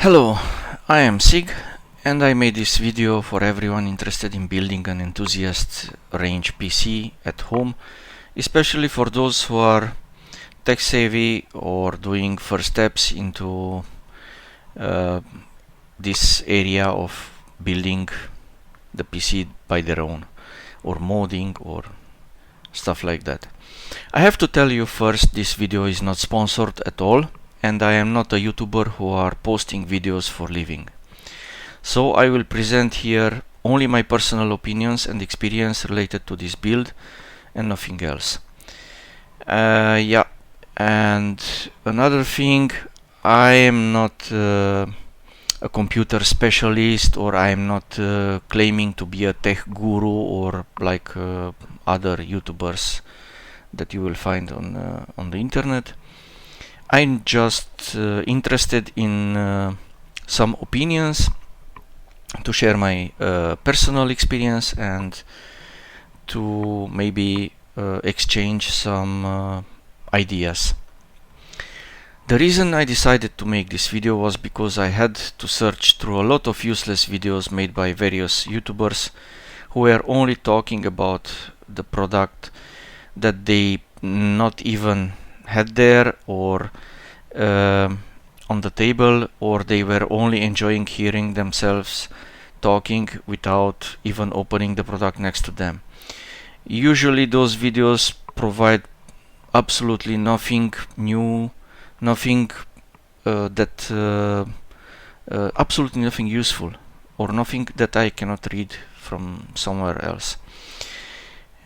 Hello, I am Sig and I made this video for everyone interested in building an enthusiast range PC at home, especially for those who are tech savvy or doing first steps into this area of building the PC by their own, or modding or stuff like that. I have to tell you first, this video is not sponsored at all, and I am not a YouTuber who are posting videos for living. So I will present here only my personal opinions and experience related to this build and nothing else. Yeah, and another thing, I am not a computer specialist, or I am not claiming to be a tech guru or like other YouTubers that you will find on the internet. I'm just interested in some opinions, to share my personal experience and to maybe exchange some ideas. The reason I decided to make this video was because I had to search through a lot of useless videos made by various YouTubers who were only talking about the product that they not even had there or on the table, or they were only enjoying hearing themselves talking without even opening the product next to them. Usually those videos provide absolutely nothing new, nothing absolutely nothing useful, or nothing that I cannot read from somewhere else.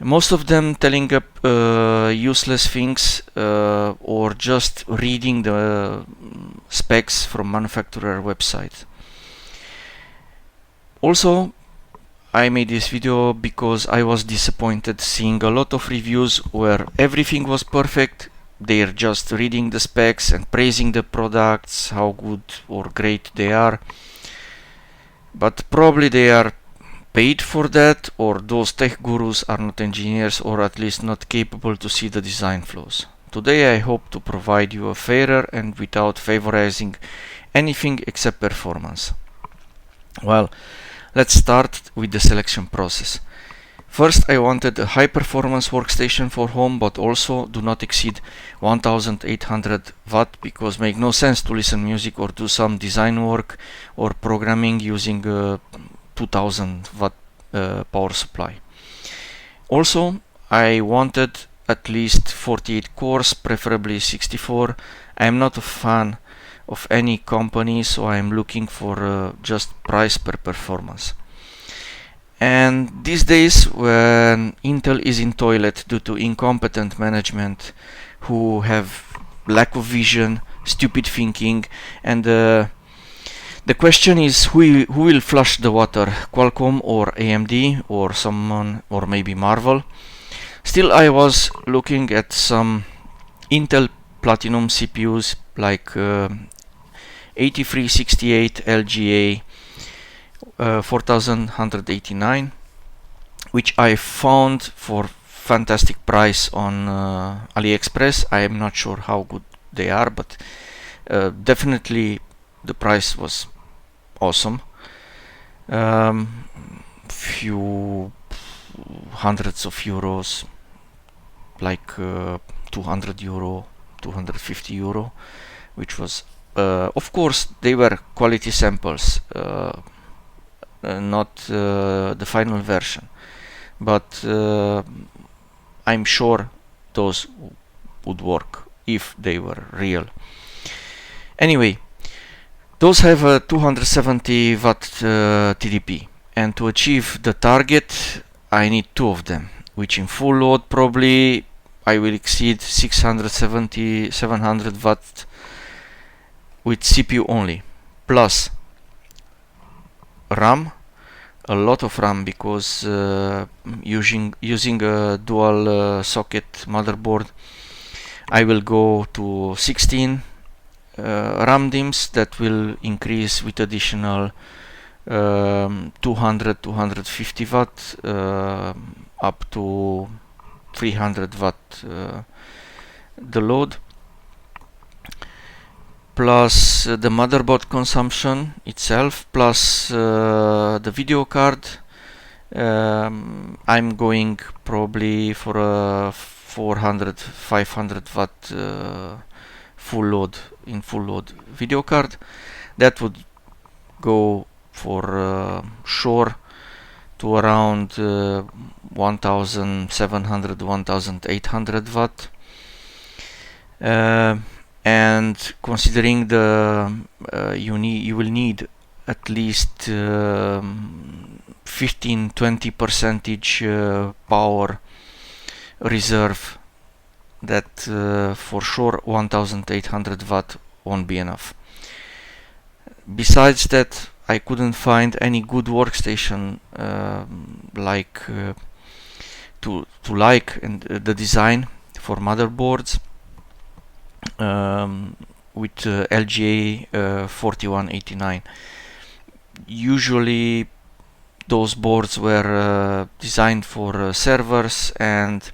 Most of them telling up useless things or just reading the specs from manufacturer website. Also, I made this video because I was disappointed seeing a lot of reviews where everything was perfect. They're just reading the specs and praising the products, how good or great they are. But probably they are paid for that, or those tech gurus are not engineers, or at least not capable to see the design flaws. Today I hope to provide you a fairer and without favorizing anything except performance. Well, let's start with the selection process. First, I wanted a high performance workstation for home, but also do not exceed 1800 watt, because make no sense to listen music or do some design work or programming using 2000 watt power supply. Also, I wanted at least 48 cores, preferably 64. I am not a fan of any company, so I am looking for just price per performance. And these days, when Intel is in toilet due to incompetent management who have lack of vision, stupid thinking, and the question is who will flush the water, Qualcomm or AMD or someone, or maybe Marvel. Still, I was looking at some Intel Platinum CPUs like 8368 LGA 4189, which I found for fantastic price on AliExpress. I am not sure how good they are, but definitely the price was awesome. Few hundreds of euros, like 200 euro, 250 euro, which was of course they were quality samples, not the final version, but I'm sure those would work if they were real. Anyway, those have a 270 watt TDP, and to achieve the target I need two of them, which in full load probably I will exceed 700 watt with CPU only, plus RAM, a lot of RAM, because using a dual socket motherboard, I will go to 16 RAM DIMMs that will increase with additional 250 watt up to 300 watt the load, plus the motherboard consumption itself, plus the video card. I'm going probably for a 400-500 watt full load video card. That would go for sure to around 1700-1800 watt. And considering the you will need at least 15-20% power reserve, that for sure 1800 watt won't be enough. Besides that, I couldn't find any good workstation to like and the design for motherboards with LGA 4189. Usually those boards were designed for servers and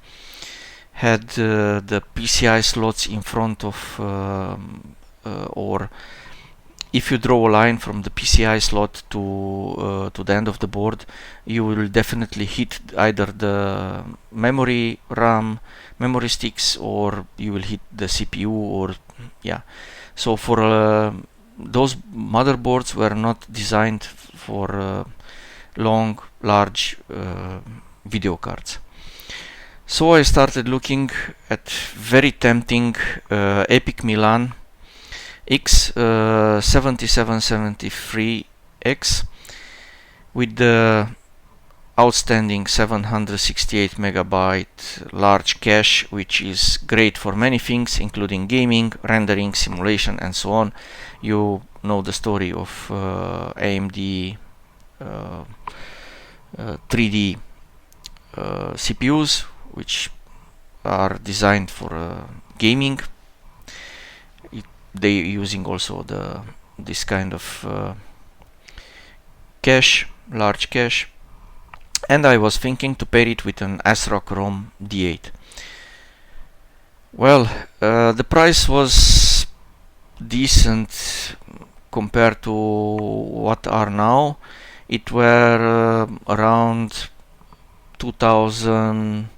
had the PCI slots in front of or if you draw a line from the PCI slot to the end of the board, you will definitely hit either the memory RAM, memory sticks, or you will hit the CPU, or yeah. So for those motherboards were not designed for long, large video cards. So I started looking at very tempting Epic Milan X7773X with the outstanding 768 megabyte large cache, which is great for many things, including gaming, rendering, simulation, and so on. You know the story of AMD 3D CPUs, which are designed for gaming. They using also this kind of cache, large cache, and I was thinking to pair it with an ASRock ROM D8. Well, the price was decent compared to what are now. It were around 2000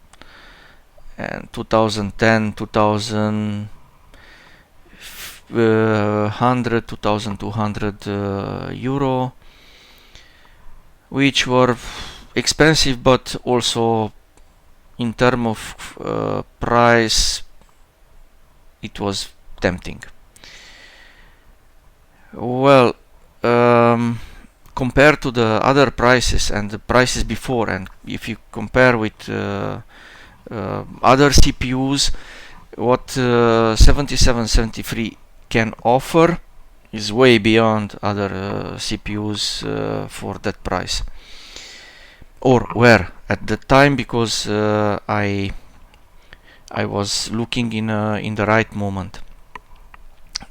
and 2010, 2200 euro, which were expensive, but also in terms of price it was tempting. Well, compared to the other prices and the prices before, and if you compare with other CPUs, what 7773 can offer is way beyond other CPUs for that price, or were at the time, because I was looking in the right moment.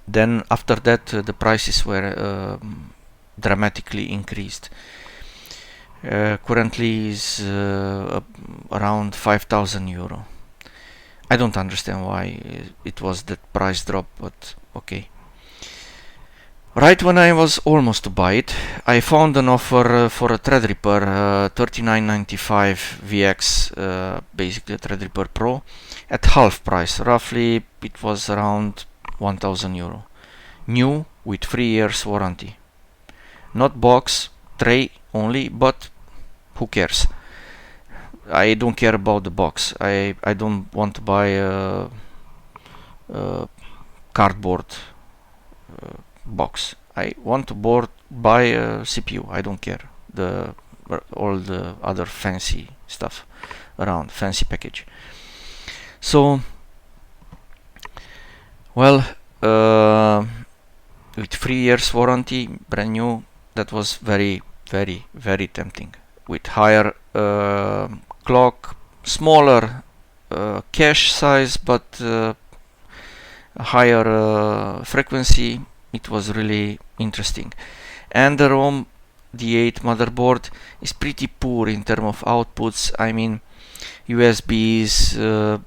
Then after that the prices were dramatically increased. Currently is around 5,000 euro. I don't understand why it was that price drop, but okay. Right when I was almost to buy it, I found an offer for a Threadripper 3995 VX, basically a Threadripper Pro, at half price. Roughly it was around 1,000 euro. New with 3 years warranty. Not box, tray only, but who cares? I don't care about the box. I don't want to buy a cardboard box. I want to buy a CPU. I don't care all the other fancy stuff around, fancy package. So, well, with 3 years warranty, brand new, that was very, very, very tempting. With higher clock, smaller cache size, but higher frequency, it was really interesting. And the ROM D8 motherboard is pretty poor in terms of outputs. I mean, USBs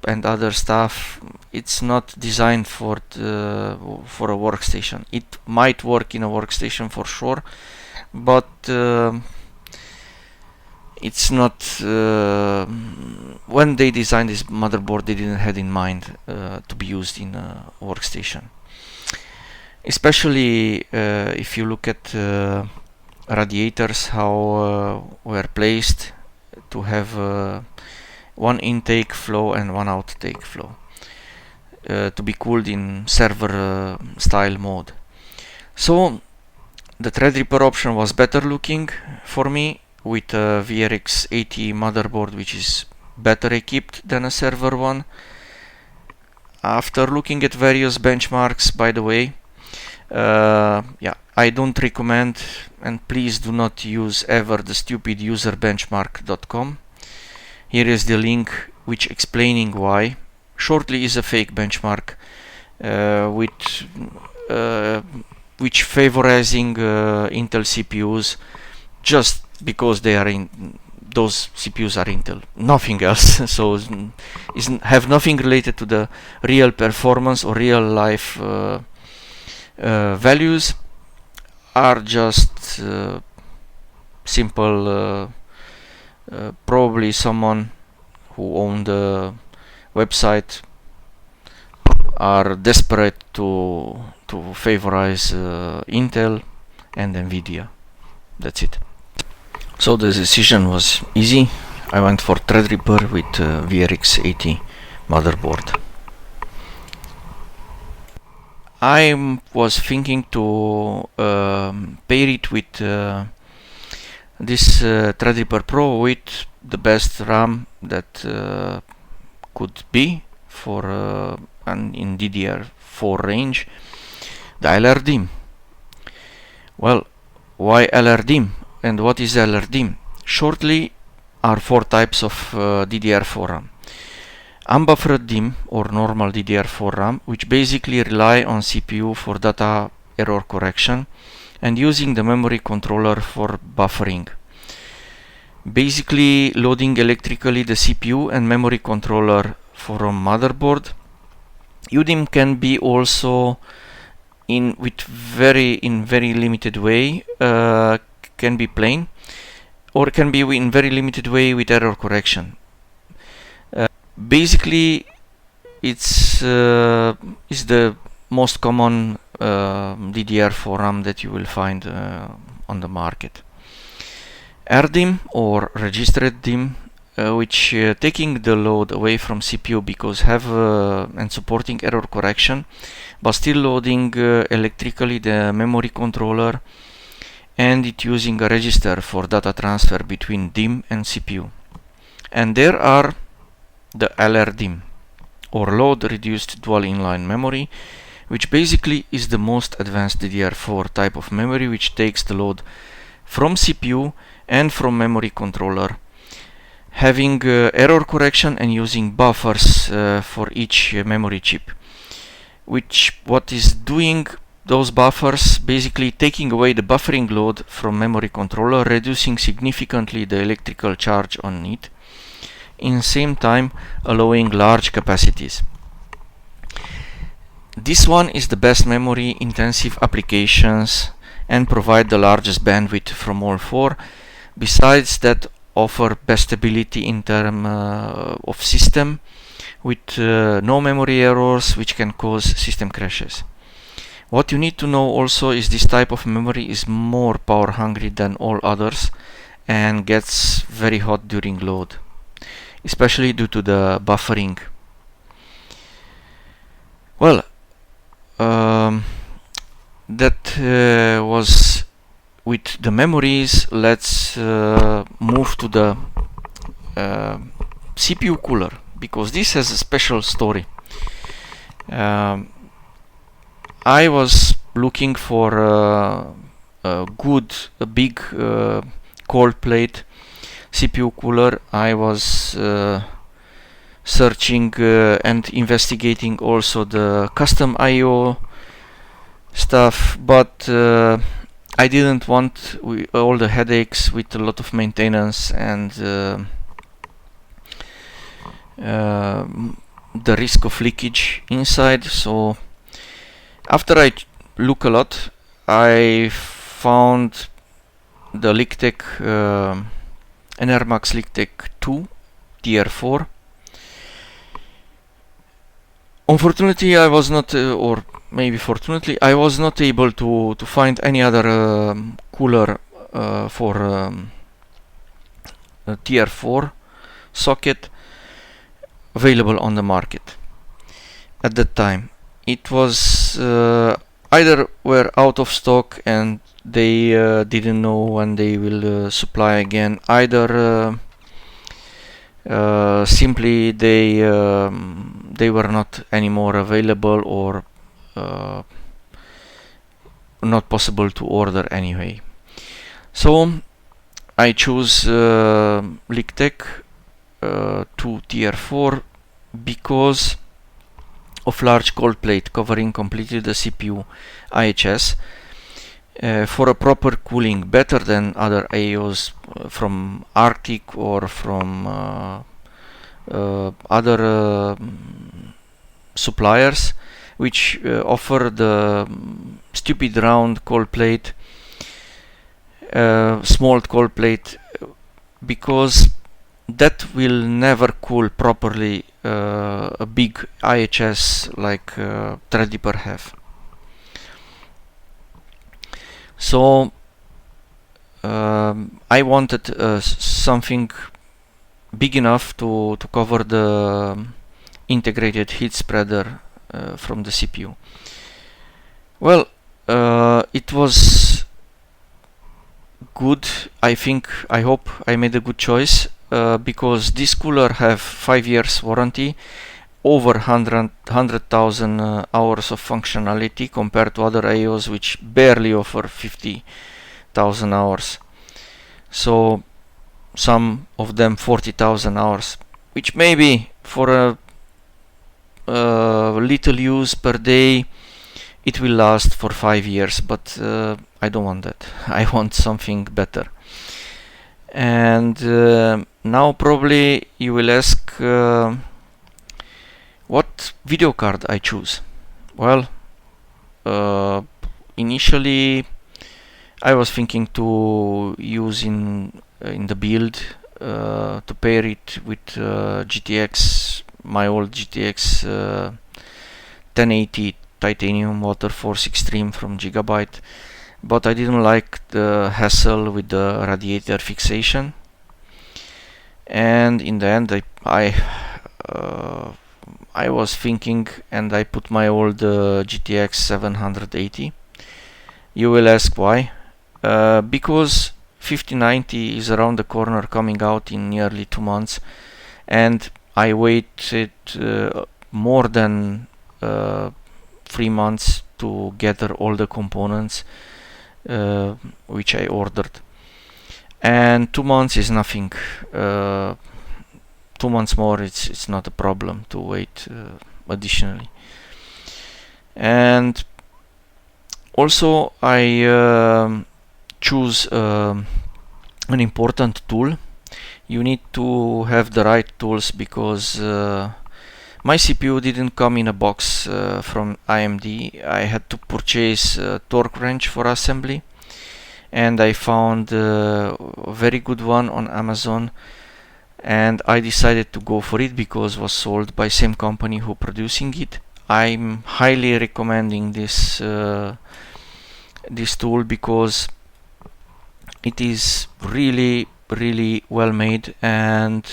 and other stuff it's not designed for a workstation. It might work in a workstation for sure, but it's not. When they designed this motherboard, they didn't have in mind to be used in a workstation. Especially if you look at radiators, how were placed to have one intake flow and one outtake flow to be cooled in server style mode. So the Threadripper option was better looking for me, with a VRX 80 motherboard, which is better equipped than a server one. After looking at various benchmarks, by the way, yeah, I don't recommend, and please do not use ever the stupid userbenchmark.com. Here is the link which explaining why. Shortly is a fake benchmark which favorizing Intel CPUs just because they are in those CPUs are Intel, nothing else. So have nothing related to the real performance or real life values. Are just simple. Probably someone who owned the website are desperate to favorize Intel and Nvidia. That's it. So the decision was easy. I went for Threadripper with VRX 80 motherboard. I was thinking to pair it with this Threadripper Pro with the best RAM that could be for in DDR4 range, the LRDIMM. Well, why LRDIMM and what is LRDIMM? Shortly, are four types of DDR4 RAM. Unbuffered DIMM or normal DDR4 RAM, which basically rely on CPU for data error correction and using the memory controller for buffering. Basically loading electrically the CPU and memory controller from motherboard. UDIMM can be also in very limited way, can be plain, or can be in very limited way with error correction. Basically it's the most common DDR4 RAM that you will find on the market. RDIMM or registered DIMM, which taking the load away from CPU because have and supporting error correction, but still loading electrically the memory controller, and it using a register for data transfer between DIMM and CPU. And there are the LRDIMM or load reduced dual inline memory, which basically is the most advanced DDR4 type of memory, which takes the load from CPU and from memory controller, having error correction and using buffers for each memory chip. What is doing those buffers, basically taking away the buffering load from memory controller, reducing significantly the electrical charge on it, in same time allowing large capacities. This one is the best memory intensive applications and provide the largest bandwidth from all four. Besides that, offer best stability in terms of system with no memory errors which can cause system crashes. What you need to know also is this type of memory is more power hungry than all others and gets very hot during load, especially due to the buffering. Well, that was with the memories. Let's move to the CPU cooler, because this has a special story. I was looking for a big cold plate CPU cooler. I was searching and investigating also the custom I/O stuff, but I didn't want all the headaches with a lot of maintenance and the risk of leakage inside. So after I look a lot, I found the LeakTech Enermax LeakTech 2 Tier 4. Unfortunately, I was not, or maybe fortunately, I was not able to find any other cooler for a Tier 4 socket available on the market at that time. It was either were out of stock and they didn't know when they will supply again, either simply they were not anymore available, or not possible to order anyway. So I choose LeakTech 2 Tier 4 because of large cold plate covering completely the CPU IHS for a proper cooling, better than other AIOs from Arctic or from other suppliers, which offer the stupid round cold plate, small cold plate, because that will never cool properly a big IHS like Threadripper have. So I wanted something big enough to cover the integrated heat spreader from the CPU. Well, it was good. I hope I made a good choice, because this cooler have 5 years warranty, over 100,000 hours of functionality, compared to other AIOs which barely offer 50,000 hours. So some of them 40,000 hours, which maybe for a little use per day it will last for 5 years, but I don't want that. I want something better. And now probably you will ask what video card I choose. Well, initially I was thinking to use in the build to pair it with GTX, my old GTX 1080 titanium Waterforce Extreme from Gigabyte, but I didn't like the hassle with the radiator fixation, and in the end I was thinking, and I put my old GTX 780. You will ask why? Because 5090 is around the corner, coming out in nearly 2 months, and I waited more than 3 months to gather all the components which I ordered, and 2 months is nothing. 2 months more, it's not a problem to wait additionally. And also I choose an important tool. You need to have the right tools, because my CPU didn't come in a box from AMD. I had to purchase a torque wrench for assembly, and I found a very good one on Amazon, and I decided to go for it because it was sold by same company who producing it. I'm highly recommending this this tool, because it is really well made, and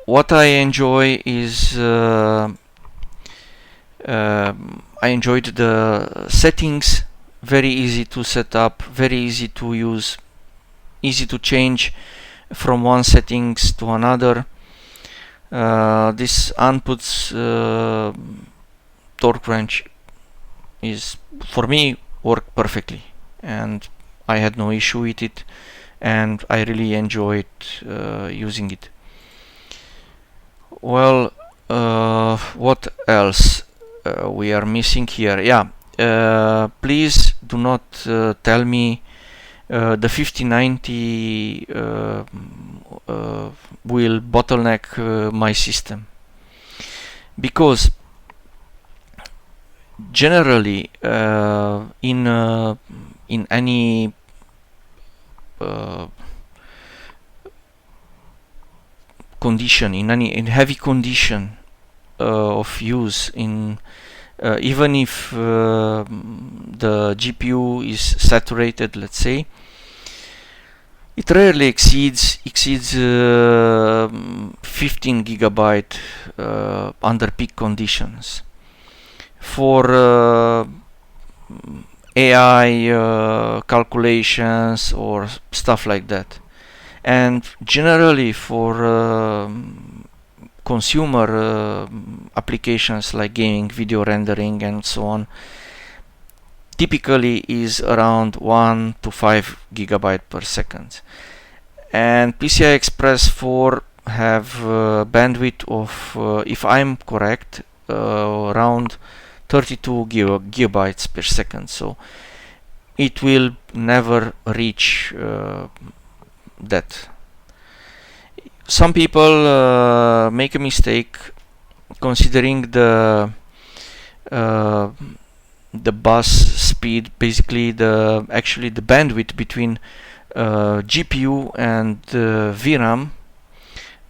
what I enjoy is I enjoyed the settings. Very easy to set up, very easy to use, easy to change from one settings to another. This Anputs torque wrench is, for me, worked perfectly, and I had no issue with it, and I really enjoyed using it. Well, what else we are missing here? Yeah, please do not tell me the 5090 will bottleneck my system. because generally in any condition, in heavy condition of use, in even if the GPU is saturated, let's say, it rarely exceeds 15 gigabyte under peak conditions. For AI calculations or stuff like that, and generally for consumer applications like gaming, video rendering, and so on, typically is around 1 to 5 gigabyte per second. And PCI Express 4 have bandwidth of, if I'm correct, around 32 gigabytes per second. So it will never reach that. Some people make a mistake considering the bus speed, basically the bandwidth between GPU and VRAM,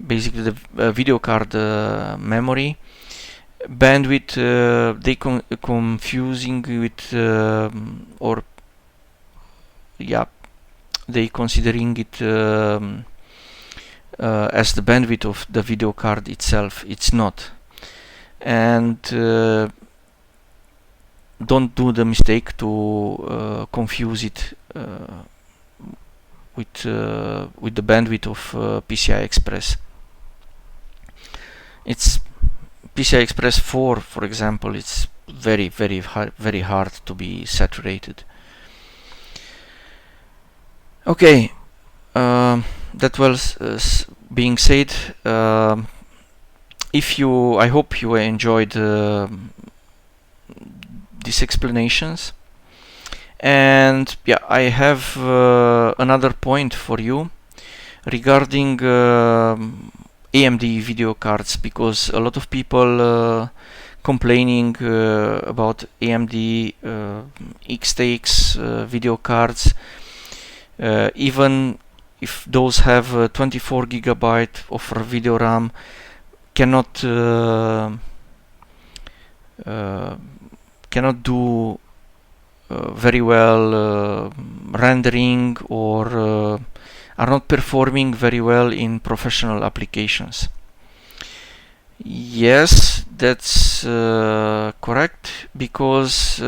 basically the video card memory bandwidth. They confusing with or yeah, they considering it as the bandwidth of the video card itself. It's not. And don't do the mistake to confuse it with the bandwidth of PCI Express. It's PCI Express 4, for example. It's very hard to be saturated. Okay, that was being said. I hope you enjoyed these explanations, and yeah, I have another point for you regarding AMD video cards, because a lot of people complaining about AMD XTX video cards, even if those have 24 gigabyte of video RAM, cannot do very well rendering, or are not performing very well in professional applications. Yes, that's correct, because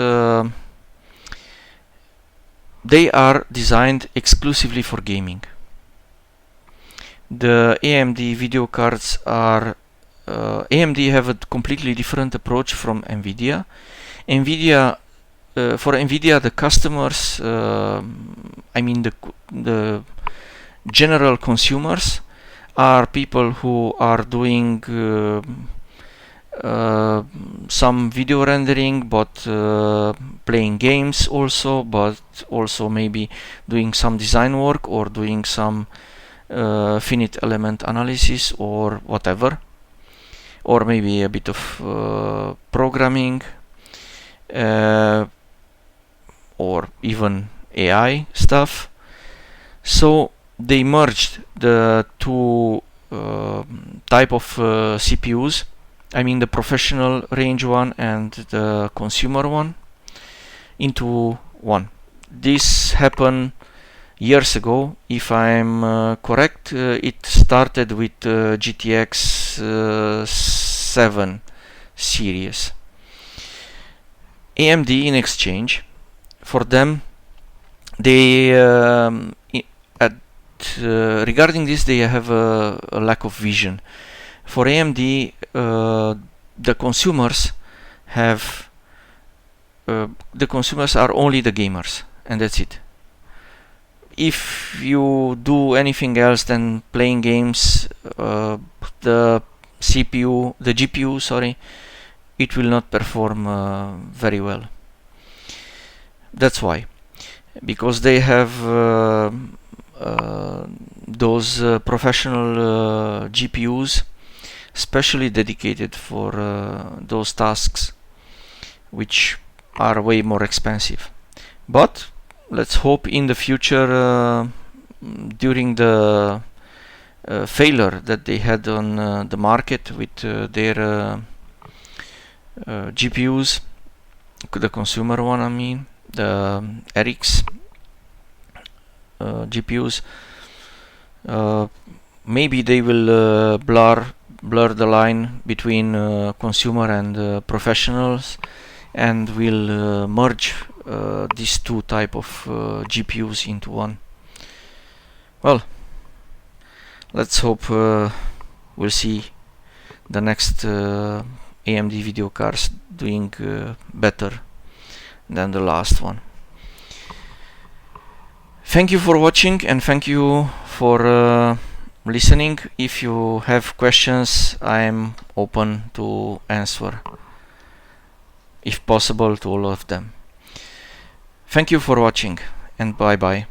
they are designed exclusively for gaming. The AMD video cards are AMD have a completely different approach from Nvidia. For Nvidia, the customers, I mean the general consumers, are people who are doing some video rendering, but playing games also, but also maybe doing some design work or doing some finite element analysis or whatever, or maybe a bit of programming, or even AI stuff. So they merged the two type of CPUs, I mean the professional range one and the consumer one, into one. This happened years ago, if I'm correct. It started with GTX 7 series. AMD, in exchange, for them, they regarding this, they have a lack of vision. For AMD, the consumers are only the gamers, and that's it. If you do anything else than playing games, the GPU, sorry, it will not perform very well. That's why, because they have those professional GPUs specially dedicated for those tasks which are way more expensive. But let's hope in the future, during the failure that they had on the market with their GPUs, the consumer one, I mean, the RX GPUs, maybe they will blur the line between consumer and professionals, and will merge these two type of GPUs into one. Well, let's hope we'll see the next AMD video cards doing better than the last one. Thank you for watching, and thank you for listening. If you have questions, I am open to answer, if possible, to all of them. Thank you for watching, and bye bye.